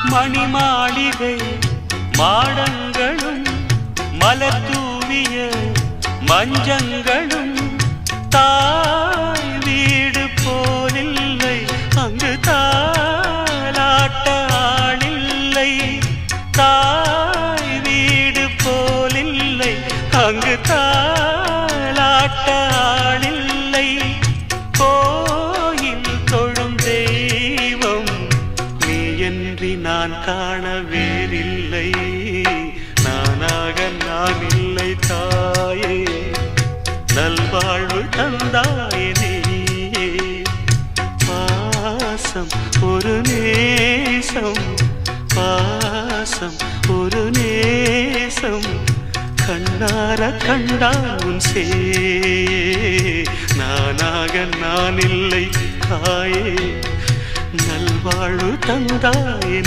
மணிமாளிகை மாடங்களும் மலர் தூவிய மஞ்சங்களும் தாய் வீடு போலில்லை, அங்கு தாலாட்ட ஆளில்லை. தாய் வீடு போலில்லை, அங்கு தாலாட்ட ஆளில்லை. கோயில் தொழும் தெய்வம் நீயன்றி நான் காண வேறில்லை. நானாக நான் இல்லை தாயே, நல்வாழ்வு தந்தாயே நீயே. பாசம் ஒரு நேசம், பாசம் ஒரு நேசம், கண்ணார கண்டால் உன் சே. நானாக நான் இல்லை தாயே, நல்வாழ்வு தந்தாயே.